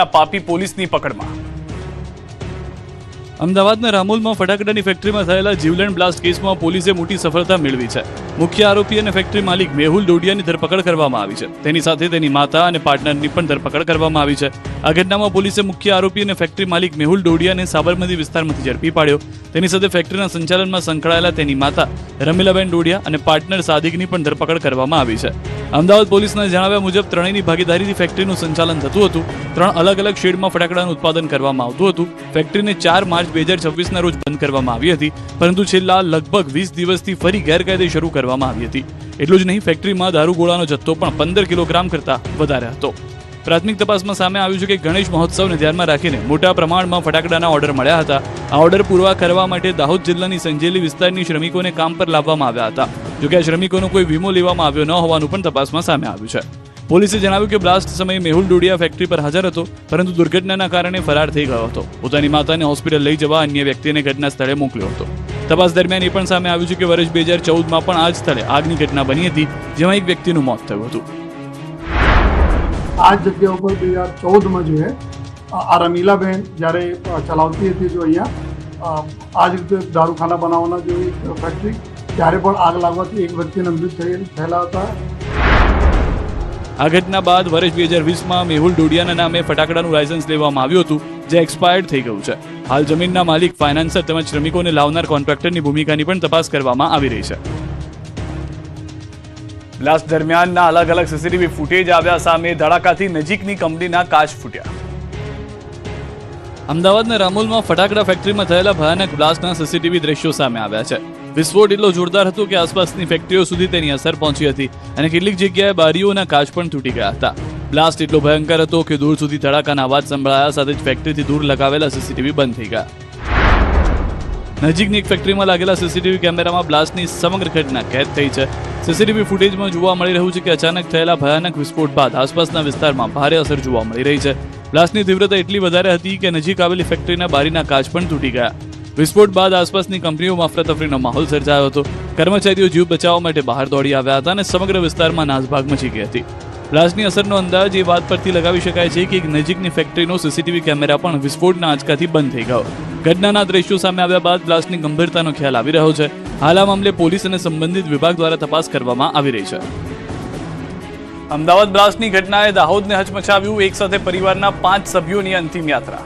પાપી પોલીસની પકડમાં। અમદાવાદના રામોલમાં ફટાકડાની ફેક્ટરીમાં થયેલા જીવલેણ બ્લાસ્ટ કેસમાં પોલીસે મોટી સફળતા મેળવી છે। મુખ્ય આરોપી અને ફેક્ટરી માલિક મેહુલ ડોડિયાની ધરપકડ કરવામાં આવી છે। તેની સાથે તેની માતા અને પાર્ટનરની પણ ધરપકડ કરવામાં આવી છે। આ ઘટનામાં પોલીસે મુખ્ય આરોપી અને ફેક્ટરી માલિક મેહુલ ડોડિયાને સાબરમતી વિસ્તારમાંથી ઝડપી પાડ્યો। તેની સાથે ફેક્ટરીના સંચાલનમાં સંકળાયેલા તેની માતા રમીલાબેન ડોડિયા અને પાર્ટનર સાદિકની પણ ધરપકડ કરવામાં આવી છે। અમદાવાદ પોલીસના જણાવ્યા મુજબ ત્રણેયની ભાગીદારીથી ફેક્ટરીનું સંચાલન થતું હતું। ત્રણ અલગ અલગ શેડમાં ફટાકડાનું ઉત્પાદન કરવામાં આવતું હતું। ફેક્ટરીને 4 માર્ચ 2026ના રોજ બંધ કરવામાં આવી હતી, પરંતુ છેલ્લા લગભગ 20 દિવસથી ફરી ગેરકાયદે શરૂ કરવામાં આવી હતી। એટલું જ નહીં, ફેક્ટરીમાં દારૂગોળાનો જથ્થો પણ 15 કિલોગ્રામ કરતાં વધારે હતો। પ્રાથમિક તપાસમાં સામે આવ્યું છે કે ગણેશ મહોત્સવને ધ્યાનમાં રાખીને મોટા પ્રમાણમાં ફટાકડાના ઓર્ડર મળ્યા હતા। આ ઓર્ડર પૂરા કરવા માટે દાહોદ જિલ્લાની સંજેલી વિસ્તારની શ્રમિકોને કામ પર લાવવામાં આવ્યા હતા। જોકે આ શ્રમિકોનો કોઈ વીમો લેવામાં આવ્યો ન હોવાનું પણ તપાસમાં સામે આવ્યું છે। પોલીસે જણાવ્યું કે બ્લાસ્ટ સમયે મેહુલ ડોડિયા ફેક્ટરી પર હાજર હતો, પરંતુ દુર્ઘટનાના કારણે ફરાર થઈ ગયો હતો। પોતાની માતાને હોસ્પિટલ લઈ જવા અન્ય વ્યક્તિને ઘટના સ્થળે મોકલ્યો હતો। તપાસ દરમિયાન એ પણ સામે આવ્યું છે કે વર્ષ 2014માં પણ આ જ સ્થળે આગની ઘટના બની હતી, જેમાં એક વ્યક્તિનું મોત થયું હતું। આ જગ્યા ઉપર 2014માં जो है આ રમીલાબેન જ્યારે ચલાવતી હતી જો અહીંયા આ જ રીતે દારૂખાના બનાવવાના જો ફેક્ટરી, ત્યારે પણ આગ લાગવાથી એક વ્યક્તિના મૃત્યુ થયેલા હતા। આ ઘટના બાદ વર્ષ 2020માં મેહુલ ડોડિયાના નામે ફટાકડાનું લાયસન્સ લેવામાં આવ્યું હતું, જે એક્સપાયર્ડ થઈ ગયું છે। હાલ જમીનના માલિક, ફાઇનાન્સર તેમજ શ્રમિકોને લાવનાર કોન્ટ્રાક્ટરની ભૂમિકાની પણ તપાસ કરવામાં આવી રહી છે। બ્લાસ્ટ દરમિયાનના અલગ અલગ સીસીટીવી ફૂટેજ આવ્યા સામે ધડાકાથી નજીકની કંપનીના કાચ ફૂટ્યા। અમદાવાદના રામોલમાં ફટાકડા ફેક્ટરીમાં થયેલા ભયાનક બ્લાસ્ટના સીસીટીવી દ્રશ્યો સામે આવ્યા છે। વિસ્ફોટ એટલો જોરદાર હતો કે આસપાસની ફેક્ટરીઓ સુધી તેની અસર પહોંચી હતી અને કેટલીક જગ્યાએ બારીઓના કાચ પણ તૂટી ગયા હતા। બ્લાસ્ટ એટલો ભયંકર હતો કે દૂર સુધી ધડાકાના અવાજ સંભળાયા સાથે જ ફેક્ટરીથી દૂર લગાવેલા સીસીટીવી બંધ થઈ ગયા। નજીકની એક ફેક્ટરીમાં લાગેલા સીસીટીવી કેમેરામાં બ્લાસ્ટની સમગ્ર ઘટના કેદ થઈ છે। સીસીટીવી ફૂટેજમાં જોવા મળી રહ્યું છે કે અચાનક થયેલા ભયાનક વિસ્ફોટ બાદ આસપાસના વિસ્તારમાં ભારે અસર જોવા મળી રહી છે। બ્લાસ્ટની તીવ્રતા એટલી વધારે હતી કે નજીક આવેલી ફેક્ટરીના બારીના કાચ પણ તૂટી ગયા। વિસ્ફોટ બાદ આસપાસની કંપનીઓમાં અફરાતફરીનો માહોલ સર્જાયો હતો। કર્મચારીઓ જીવ બચાવવા માટે બહાર દોડી આવ્યા હતા અને સમગ્ર વિસ્તારમાં નાસભાગ મચી ગઈ હતી। બ્લાસ્ટની અસરનો અંદાજ એ વાત પરથી લગાવી શકાય છે કે એક નજીકની ફેક્ટરીનો સીસીટીવી કેમેરા પણ વિસ્ફોટના આંચકાથી બંધ થઈ ગયો। ઘટનાના દ્રશ્યો સામે આવ્યા બાદ બ્લાસ્ટની ગંભીરતાનો ખ્યાલ આવી રહ્યો છે। હાલ આ મામલે પોલીસ અને સંબંધિત વિભાગ દ્વારા તપાસ કરવામાં આવી રહી છે। અમદાવાદ બ્લાસ્ટની ઘટનાએ દાહોદને હચમચાવ્યું। એક સાથે પરિવારના 5 સભ્યોની અંતિમ યાત્રા।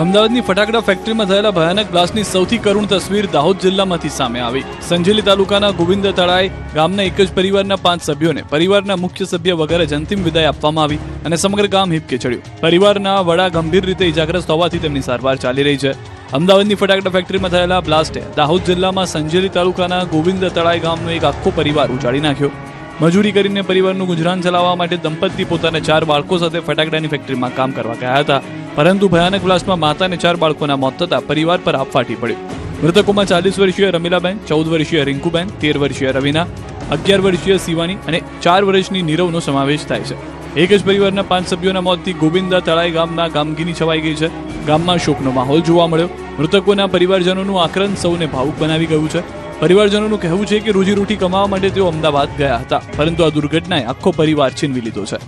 અમદાવાદની ફટાકડા ફેક્ટરીમાં થયેલા ભયાનક બ્લાસ્ટની સૌથી કરુણ તસવીર દાહોદ જિલ્લામાંથી સામે આવી। સંજેલી તાલુકાના ગોવિંદ તળાઈ ગામના એક જ પરિવારના 5 સભ્યોને પરિવારના મુખ્ય સભ્ય વગર જ અંતિમ વિદાય આપવામાં આવી અને સમગ્ર ગામ હિબકે ચડ્યું। પરિવારના વડા ગંભીર રીતે ઇજાગ્રસ્ત હોવાથી તેમની સારવાર ચાલી રહી છે। અમદાવાદની ફટાકડા ફેક્ટરીમાં થયેલા બ્લાસ્ટે દાહોદ જિલ્લામાં સંજેલી તાલુકાના ગોવિંદ તળાઈ ગામનો એક આખો પરિવાર ઉજાડી નાખ્યો। મજૂરી કરીને પરિવારનું ગુજરાન ચલાવવા માટે દંપતી પોતાના 4 બાળકો સાથે ફટાકડાની ફેક્ટરીમાં કામ કરવા ગયા હતા, પરંતુ ભયાનક બ્લાસ્ટમાં માતા અને 4 બાળકોના મોત થતા પરિવાર પર આપ ફાટી પડ્યું। મૃતકોમાં 40 વર્ષીય રમીલાબેન, 14 વર્ષીય રિંકુબેન, 13 વર્ષીય રવીના, 11 વર્ષીય શિવાની અને 4 વર્ષની નીરવનો સમાવેશ થાય છે। એક જ પરિવારના 5 સભ્યોના મોતથી ગોવિંદા તળાઈ ગામના ગામગીની છવાઈ ગઈ છે। ગામમાં શોકનો માહોલ જોવા મળ્યો। મૃતકોના પરિવારજનોનું આક્રંદ સૌને ભાવુક બનાવી ગયું છે। પરિવારજનોનું કહેવું છે કે રોજીરોટી કમાવા માટે તેઓ અમદાવાદ ગયા હતા, પરંતુ આ દુર્ઘટનાએ આખો પરિવાર છીનવી લીધો છે।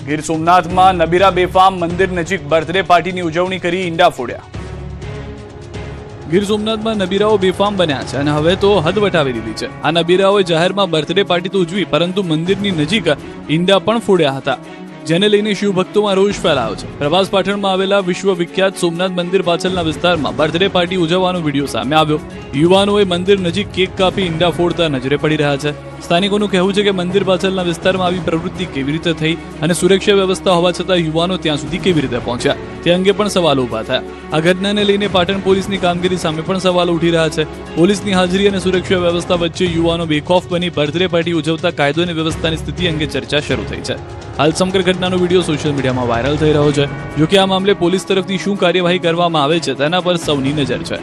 ગીર સોમનાથમાં નબીરા બેફામ મંદિર નજીક બર્થડે પાર્ટીની ઉજવણી કરી ઈંડા ફોડ્યા। ગીર સોમનાથમાં નબીરાઓ બેફામ બન્યા છે અને હવે તો હદ વટાવી દીધી છે। આ નબીરાઓએ જાહેરમાં બર્થડે પાર્ટી તો ઉજવી, પરંતુ મંદિરની નજીક ઈંડા પણ ફોડ્યા હતા, જેને લઈને શિવભક્તોમાં રોષ ફેલાયો છે। પ્રભાસ પાટણમાં આવેલા વિશ્વ વિખ્યાત સોમનાથ મંદિર પાછળના વિસ્તારમાં બર્થડે પાર્ટી ઉજવવાનો વિડીયો સામે આવ્યો। યુવાનોએ મંદિર નજીક કેક કાપી ઈંડા ફોડતા નજરે પડી રહ્યા છે। સ્થાનિકોનું કહેવું છે કે મંદિર પાછળના વિસ્તારમાં આવી પ્રવૃત્તિ કેવી રીતે થઈ અને સુરક્ષા વ્યવસ્થા હોવા છતાં યુવાનો ત્યાં સુધી કેવી રીતે પહોંચ્યા, તે અંગે પણ સવાલો ઉભા થયા। આ ઘટનાને લઈને પાટણ પોલીસની કામગીરી સામે પણ સવાલો ઉઠી રહ્યા છે। પોલીસની હાજરી અને સુરક્ષા વ્યવસ્થા વચ્ચે યુવાનો બેખોફ બની બર્થડે પાર્ટી ઉજવતા કાયદો અને વ્યવસ્થાની સ્થિતિ અંગે ચર્ચા શરૂ થઈ છે। હાલ સમગ્ર ઘટનાનો વિડીયો સોશિયલ મીડિયામાં વાયરલ થઈ રહ્યો છે। જોકે આ મામલે પોલીસ તરફથી શું કાર્યવાહી કરવામાં આવે છે તેના પર સૌની નજર છે।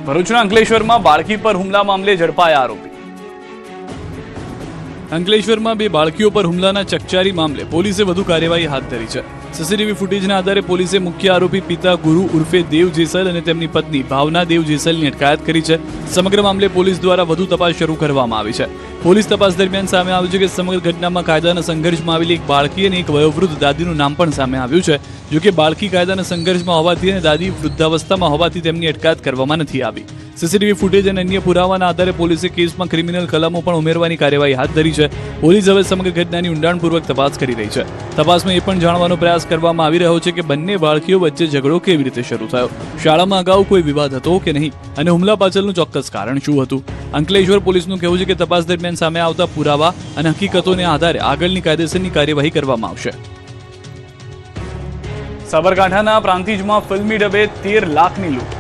ભરૂચના અંકલેશ્વરમાં બાળકી પર હુમલા મામલે ઝડપાયા આરોપી। અંકલેશ્વરમાં 2 બાળકીઓ પર હુમલાના ચકચારી મામલે પોલીસે વધુ કાર્યવાહી હાથ ધરી છે। સીસીટીવી ફૂટેજના આધારે પોલીસે મુખ્ય આરોપી પિતા ગુરુ ઉર્ફે દેવ જેસલ અને તેમની પત્ની ભાવના દેવ જેસલની અટકાયત કરી છે. સમગ્ર મામલે પોલીસ દ્વારા વધુ તપાસ શરૂ કરવામાં આવી છે. પોલીસ તપાસ દરમિયાન સામે આવ્યું છે કે સમગ્ર ઘટનામાં કાયદાના સંઘર્ષમાં આવેલી એક બાળકી અને એક વયોવૃદ્ધ દાદીનું નામ પણ સામે આવ્યું છે. જો કે બાળકી કાયદાના સંઘર્ષમાં હોવાથી અને દાદી વૃદ્ધાવસ્થામાં હોવાથી તેમની અટકાયત કરવામાં નથી આવી. સીસીટીવી ફૂટેજ અને અન્ય પુરાવાના આધારે પોલીસે કેસમાં ક્રિમિનલ કલમો પણ ઉમેરવાની કાર્યવાહી હાથ ધરી છે. પોલીસ હવે સમગ્ર ઘટનાની ઊંડાણપૂર્વક તપાસ કરી રહી છે. તપાસમાં એ પણ જાણવાનો પ્રયાસ કરવામાં આવી રહ્યો છે કે બંને બાળકીઓ વચ્ચે ઝઘડો કેવી રીતે શરૂ થયો, શાળામાં અગાઉ કોઈ વિવાદ હતો કે નહીં અને હુમલા પાછળનું ચોક્કસ કારણ શું હતું. અંકલેશ્વર પોલીસનું કહેવું છે કે તપાસ દરમિયાન સામે આવતા પુરાવા અને હકીકતોને આધારે આગળની કાયદેસરની કાર્યવાહી કરવામાં આવશે. સાબરકાંઠાના પ્રાંતિજમાં ફિલ્મી ઢબે 13 લાખની લૂંટ.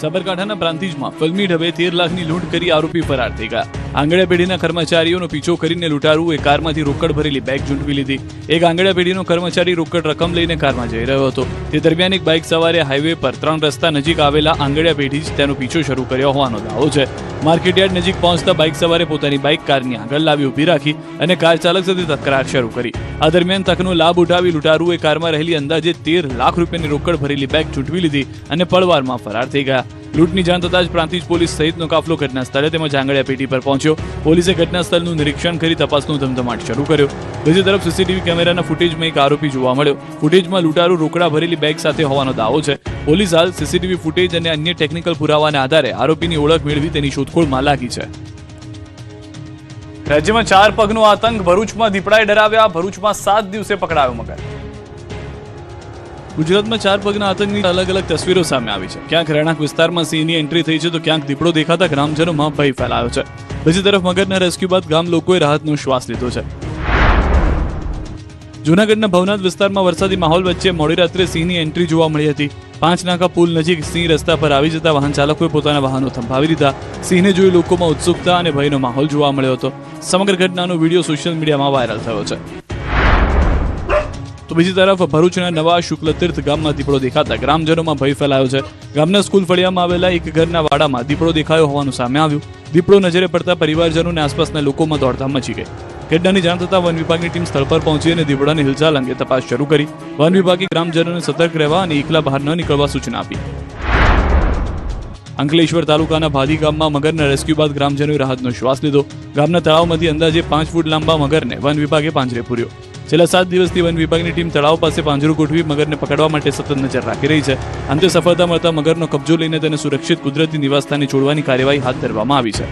સાબરકાંઠાના પ્રાંતિજમાં ફિલ્મી ઢબે 13 લાખની લૂંટ કરી આરોપી ફરાર થઈ ગયા. આંગળીયા પેઢીના કર્મચારીઓનો પીછો કરીને લૂંટારુએ કારમાંથી રોકડ ભરેલી બેગ ઝૂંટવી લીધી. એક આંગળીયા પેઢીનો કર્મચારી રોકડ રકમ લઈને કારમાં જઈ રહ્યો હતો. તે દરમિયાન એક બાઇક સવારે હાઈવે પર 3 રસ્તા નજીક આવેલા આંગળીયા પેઢી જ તેનો પીછો શરૂ કર્યો હોવાનો દાવો છે. માર્કેટયાર્ડ નજીક પહોંચતા બાઇક સવારે પોતાની બાઇક કારની આગળ લાવી ઊભી રાખી અને કાર ચાલક સાથે તકરાર શરૂ કરી. આ દરમિયાન તકનો લાભ ઉઠાવી લૂંટારુએ કારમાં રહેલી અંદાજે 13 લાખ રૂપિયાની રોકડ ભરેલી બેગ ઝૂંટવી લીધી અને પળવારમાં ફરાર થઈ ગયા. લૂંટની જાણ થતાં જ પ્રાંતિજ પોલીસ સહિતનો કાફલો ઘટના સ્થળે તેમજ આંગળીયા પેઢી પર પહોંચ્યો. પોલીસે ઘટના સ્થળનું નિરીક્ષણ કરી તપાસનો ધમધમાટ શરૂ કર્યો. બીજી તરફ સીસીટીવી કેમેરાના ફૂટેજમાં એક આરોપી જોવા મળ્યો. ફૂટેજમાં લૂંટારૂ રોકડા ભરેલી બેગ સાથે હોવાનો દાવો છે. પોલીસ હાલ સીસીટીવી ફૂટેજ અને અન્ય ટેકનિકલ પુરાવાના આધારે આરોપીની ઓળખ મેળવી તેની શોધખોળમાં લાગી છે. રાજ્યમાં 4 પગનો આતંક. ભરૂચમાં દીપડાએ ડરાવ્યા. ભરૂચમાં 7 દિવસે પકડાયો મગર. ગુજરાતમાં 4 પગના આતંકની અલગ અલગ તસવીરો સામે આવી છે. ક્યાંક રહેણાંક વિસ્તારમાં સિંહની એન્ટ્રી થઈ છે તો ક્યાંક દીપડો દેખાતા ગ્રામજનોમાં ભય ફેલાયો છે. બીજી તરફ મગરના રેસ્ક્યુ બાદ ગામ લોકોએ રાહતનો શ્વાસ લીધો છે. જૂનાગઢના ભવનાથ વિસ્તારમાં વરસાદી માહોલ વચ્ચે મોડી રાત્રે સિંહની એન્ટ્રી જોવા મળી હતી. 5 નાકા પુલ નજીક સિંહ રસ્તા પર આવી જતા વાહન ચાલકોએ પોતાના વાહનો થંભાવી દીધા. સિંહને જોઈ લોકોમાં ઉત્સુકતા અને ભયનો માહોલ જોવા મળ્યો હતો. સમગ્ર ઘટનાનો વિડીયો સોશિયલ મીડિયામાં વાયરલ થયો છે. તો બીજી તરફ ભરૂચના નવા શુક્લતીર્થ ગામમાં દીપડો દેખાતા ગ્રામજનોમાં ભય ફેલાયો છે. ગામના સ્કૂલ ફળિયામાં આવેલા એક ઘરના વાડામાં દીપડો દેખાયો હોવાનું સામે આવ્યું. દીપડો નજરે પડતા પરિવારજનો અને આસપાસના લોકોમાં દોડધામ મચી ગઈ. ઘટનાની જાણ થતાં વન વિભાગની ટીમ સ્થળ પર પહોંચી અને દીપડાની હિલચાલ અંગે તપાસ શરૂ કરી. વન વિભાગે ગ્રામજનોને સતર્ક રહેવા અને એકલા બહાર ન નીકળવા સૂચના આપી. અંકલેશ્વર તાલુકાના ભાદી ગામમાં મગરના રેસ્ક્યુ બાદ ગ્રામજનોએ રાહતનો શ્વાસ લીધો. ગામના તળાવમાંથી અંદાજે 5 ફૂટ લાંબા મગરને વન વિભાગે પાંજરે પૂર્યો. છેલ્લા 7 દિવસથી વન વિભાગની ટીમ તળાવ પાસે પાંજરું ગોઠવી મગરને પકડવા માટે સતત નજર રાખી રહી છે. અંતે સફળતા મળતા મગરનો કબજો લઈને તેને સુરક્ષિત કુદરતી નિવાસસ્થાને છોડવાની કાર્યવાહી હાથ ધરવામાં આવી છે.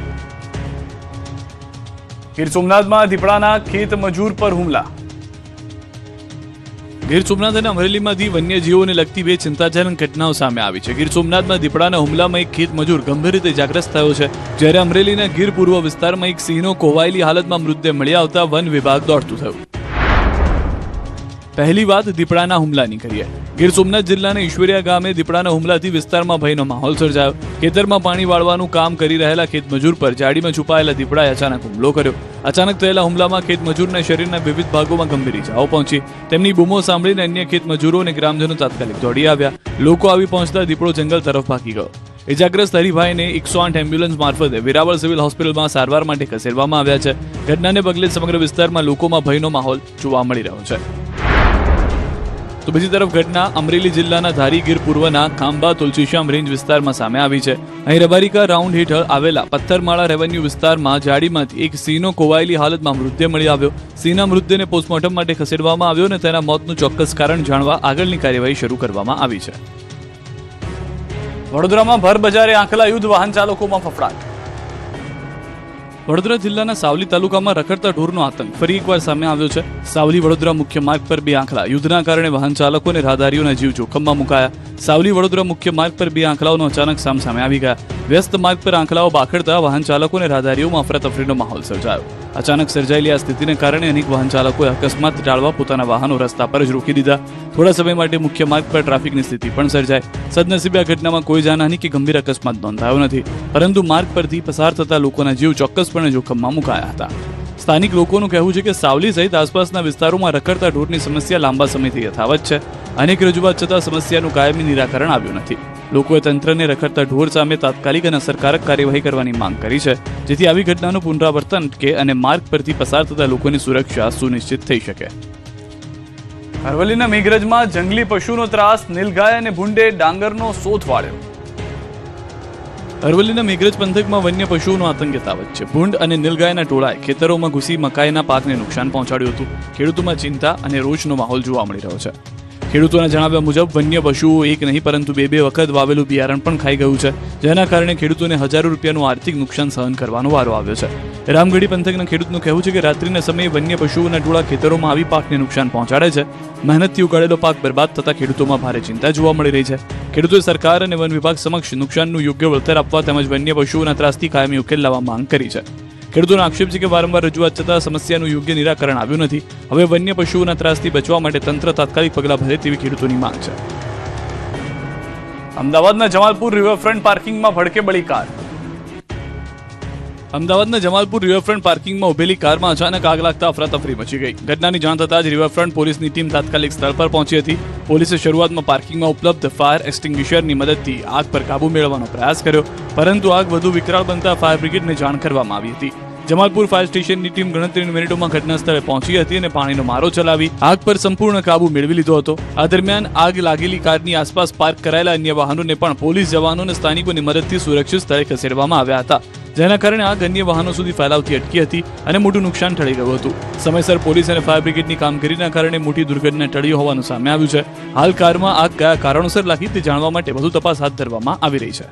ગીર સોમનાથમાં દીપડાના ખેત મજૂર પર હુમલા. ગીર સોમનાથ અને અમરેલીમાંથી વન્યજીવોને લગતી 2 ચિંતાજનક ઘટનાઓ સામે આવી છે. ગીર સોમનાથમાં દીપડાના હુમલામાં એક ખેત મજૂર ગંભીર રીતે ઇજાગ્રસ્ત થયો છે, જ્યારે અમરેલીના ગીર પૂર્વ વિસ્તારમાં એક સિંહનો કોવાયેલી હાલતમાં મૃતદેહ મળી આવતા વન વિભાગ દોડતું થયું. પહેલી વાત દીપડાના હુમલાની કરીએ. ગીર સોમનાથ જિલ્લાના ઈશ્વરિયા ગામે દીપડાના હુમલાથી વિસ્તારમાં ભયનો માહોલ સર્જાયો. ખેતરમાં પાણી વાળવાનું કામ કરી રહેલા ખેતમજૂર પર જાડીમાં છુપાયેલા દીપડાએ અચાનક હુમલો કર્યો. અચાનક થયેલા હુમલામાં ખેતમજૂરના શરીરના વિવિધ ભાગોમાં ગંભીર ઇજાઓ પહોંચી. તેમની બૂમો સાંભળીને અન્ય ખેતમજૂરો અને ગ્રામજનો તાત્કાલિક દોડી આવ્યા. લોકો આવી પહોંચતા દીપડો જંગલ તરફ ભાગી ગયો. ઇજાગ્રસ્ત હરિભાઈને 108 એમ્બ્યુલન્સ મારફતે વેરાવળ સિવિલ હોસ્પિટલમાં સારવાર માટે ખસેડવામાં આવ્યા છે. ઘટનાને પગલે સમગ્ર વિસ્તારમાં લોકોમાં ભયનો માહોલ જોવા મળી રહ્યો છે. તો બીજી તરફ ઘટના અમરેલી જિલ્લાના ધારી ગીર પૂર્વના ખાંભા તુલસીશ્યામ રેન્જ વિસ્તારમાં સામે આવી છે. અહીં રબારિકા રાઉન્ડ હેઠળ આવેલા પથ્થરમાળા રેવન્યુ વિસ્તારમાં જાડીમાંથી એક સિંહનો કોવાયેલી હાલતમાં મૃતદેહ મળી આવ્યો. સિંહના મૃતદેહને પોસ્ટમોર્ટમ માટે ખસેડવામાં આવ્યો અને તેના મોતનું ચોક્કસ કારણ જાણવા આગળની કાર્યવાહી શરૂ કરવામાં આવી છે. વડોદરામાં ભર બજારે આંખલા યુદ્ધ. વાહન ચાલકોમાં ફફડાટ. વડોદરા જિલ્લાના સાવલી તાલુકામાં રખડતા ઢોરનો આતંક ફરી એકવાર સામે આવ્યો છે. સાવલી વડોદરા મુખ્ય માર્ગ પર 2 આંખલા યુદ્ધના કારણે વાહન ચાલકો અને રાહદારીઓના જીવ જોખમમાં મુકાયા. સાવલી વડોદરા મુખ્ય માર્ગ પર 2 આંખલાઓનો અચાનક સામે આવી ગયા. વ્યસ્ત માર્ગ પર આંખલાઓ બાખડતા વાહન ચાલકો અને રાહદારીઓમાં અફરાતફરીનો માહોલ સર્જાયો. અચાનક સર્જાયેલી આ સ્થિતિને કારણે અનેક વાહન ચાલકોએ અકસ્માત ટાળવા પોતાના વાહનો રસ્તા પર જ રોકી દીધા. થોડા સમય માટે મુખ્ય માર્ગ પર ટ્રાફિકની સ્થિતિ પણ સર્જાઈ. સદનસીબે આ ઘટનામાં કોઈ જાનહાનિ કે ગંભીર અકસ્માત નોંધાયો નથી, પરંતુ માર્ગ પરથી પસાર થતા લોકોના જીવ ચોક્કસપણે જોખમમાં મુકાયા હતા. સ્થાનિક લોકોનું કહેવું છે કે સાવલી સહિત આસપાસના વિસ્તારોમાં રખડતા ઢોરની સમસ્યા લાંબા સમયથી યથાવત છે. અનેક રજૂઆત છતાં સમસ્યાનું કાયમી નિરાકરણ આવ્યું નથી. લોકોએ તંત્રને રખડતા ઢોર સામે તાત્કાલિક અને અસરકારક કાર્યવાહી કરવાની માંગ કરી છે, જેથી આવી ઘટનાનું પુનરાવર્તન અટકે અને માર્ગ પરથી પસાર થતા લોકોની સુરક્ષા સુનિશ્ચિત થઈ શકે. અરવલ્લીના મેઘરજમાં જંગલી પશુનો ત્રાસ, નીલગાય અને ભૂંડે ડાંગરનો સોથ વાળ્યો. અરવલ્લીના મેઘરજ પંથકમાં વન્ય પશુઓનો આતંક યથાવત છે. ભૂંડ અને નીલગાયના ટોળાએ ખેતરોમાં ઘૂસી મકાઈના પાકને નુકસાન પહોંચાડ્યું હતું. ખેડૂતોમાં ચિંતા અને રોષનો માહોલ જોવા મળી રહ્યો છે. ખેડૂતોના જણાવ્યા મુજબ વન્ય પશુઓ એક નહીં પરંતુ બે વખત વાવેલું બિયારણ પણ ખાઈ ગયું છે, જેના કારણે ખેડૂતોને હજારો રૂપિયાનું આર્થિક નુકસાન સહન કરવાનો વારો આવ્યો છે. રામગઢી પંથકના ખેડૂતનું કહેવું છે કે રાત્રિના સમયે વન્ય પશુઓના ટોળા ખેતરોમાં આવી પાકને નુકસાન પહોંચાડે છે. મહેનતથી ઉગાડેલો પાક બરબાદ થતા ખેડૂતોમાં ભારે ચિંતા જોવા મળી રહી છે. ખેડૂતોએ સરકાર અને વન વિભાગ સમક્ષ નુકસાનનું યોગ્ય વળતર આપવા તેમજ વન્ય પશુઓના ત્રાસથી કાયમી ઉકેલ લાવવા માંગ કરી છે. ખેડૂતોનો આક્ષેપ છે કે વારંવાર રજૂઆત છતાં સમસ્યાનું યોગ્ય નિરાકરણ આવ્યું નથી. હવે વન્ય પશુઓના ત્રાસથી બચવા માટે તંત્ર તાત્કાલિક પગલાં ભરે તેવી ખેડૂતોની માંગ છે. અમદાવાદના જમાલપુર રિવરફ્રન્ટ પાર્કિંગમાં ભડકે બળી કાર. અમદાવાદના જમાલપુર રિવરફ્રન્ટ પાર્કિંગમાં ઉભેલી કારમાં અચાનક આગ લાગતા અફરાતફરી મચી ગઈ. ઘટનાની જાણ થતાં જ રિવરફ્રન્ટ પોલીસની ટીમ તાત્કાલિક સ્થળ પર પહોંચી હતી. પોલીસે શરૂઆતમાં પાર્કિંગમાં ઉપલબ્ધ ફાયર એક્સટિંગ્વિશરની મદદથી આગ પર કાબુ મેળવવાનો પ્રયાસ કર્યો, પરંતુ આગ વધુ વિકરાળ બનતા ફાયર બ્રિગેડને જાણ કરવામાં આવી હતી. જમાલપુર ફાયર સ્ટેશનની ટીમ ગણતરીની મિનિટોમાં ઘટના સ્થળે પહોંચી હતી અને પાણીનો મારો ચલાવી આગ પર સંપૂર્ણ કાબુ મેળવી લીધો હતો. આ દરમિયાન આગ લાગેલી કારની આસપાસ પાર્ક કરાયેલા અન્ય વાહનોને પણ પોલીસ જવાનો અને સ્થાનિકોની મદદથી સુરક્ષિત સ્થળે ખસેડવામાં આવ્યા હતા, જેના કારણે આગ અન્ય વાહનો સુધી ફેલાવતી અટકી હતી અને મોટું નુકસાન ટળી ગયું હતું. સમયસર પોલીસ અને ફાયર બ્રિગેડની કામગીરીના કારણે મોટી દુર્ઘટના ટળી હોવાનું સામે આવ્યું છે. હાલ કારમાં આગ કયા કારણોસર લાગી તે જાણવા માટે વધુ તપાસ હાથ ધરવામાં આવી રહી છે.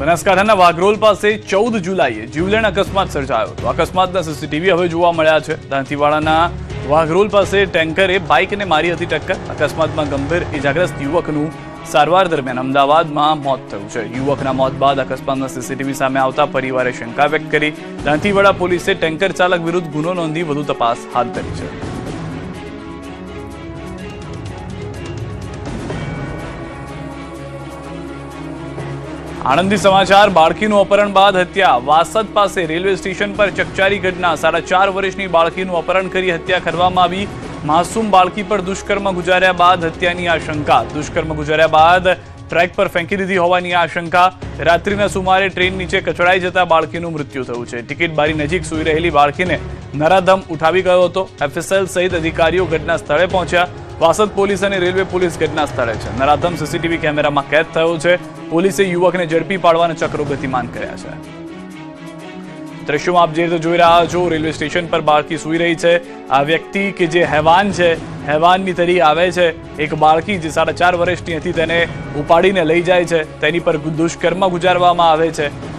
બનાસકાંઠાના વાઘરોલ પાસે 14 જુલાઈએ જીવલેણ અકસ્માત સર્જાયો હતો. અકસ્માતના સીસીટીવી હવે જોવા મળ્યા છે. દાંતીવાડાના વાઘરોલ પાસે ટેન્કરે બાઇકને મારી હતી ટક્કર. અકસ્માતમાં ગંભીર ઇજાગ્રસ્ત યુવકનું સારવાર દરમિયાન અમદાવાદમાં મોત થયું છે. યુવકના મોત બાદ અકસ્માતના સીસીટીવી સામે આવતા પરિવારે શંકા વ્યક્ત કરી. દાંતીવાડા પોલીસે ટેન્કર ચાલક વિરુદ્ધ ગુનો નોંધી વધુ તપાસ હાથ ધરી છે. આણંદથી સમાચાર. બાળકીનું અપહરણ બાદ હત્યા. વાસદ પાસે રેલવે સ્ટેશન પર ચકચારી ઘટના. 4.5 વર્ષની બાળકીનું અપહરણ કરી હત્યા કરવામાં આવી. માસૂમ બાળકી પર દુષ્કર્મ ગુજાર્યા બાદ હત્યાની આશંકા. દુષ્કર્મ ગુજાર્યા બાદ ટ્રેક પર ફેંકી દીધી હોવાની આશંકા. રાત્રિના સુમારે ટ્રેન નીચે કચડાઈ જતા બાળકીનું મૃત્યુ થયું છે. ટિકિટ બારી નજીક સૂઈ રહેલી બાળકીને નરાધમ ઉઠાવી ગયો હતો. એફએસએલ સહિત અધિકારીઓ ઘટના સ્થળે પહોંચ્યા. વાસદ પોલીસ અને રેલવે પોલીસ ઘટના સ્થળે છે. નરાધમ સીસીટીવી કેમેરામાં કેદ થયો છે. પોલીસે યુવકને ઝડપી પાડવાના ચક્રો ગતિમાન કર્યા છે. દ્રશ્યોમાં આપ જે રીતે જોઈ રહ્યા છો, રેલવે સ્ટેશન પર બાળકી સૂઈ રહી છે. આ વ્યક્તિ કે જે હેવાન છે, હેવાનની તરી આવે છે. એક બાળકી જે 4.5 વર્ષની હતી તેને ઉપાડીને લઈ જાય છે. તેની પર દુષ્કર્મ ગુજારવામાં આવે છે.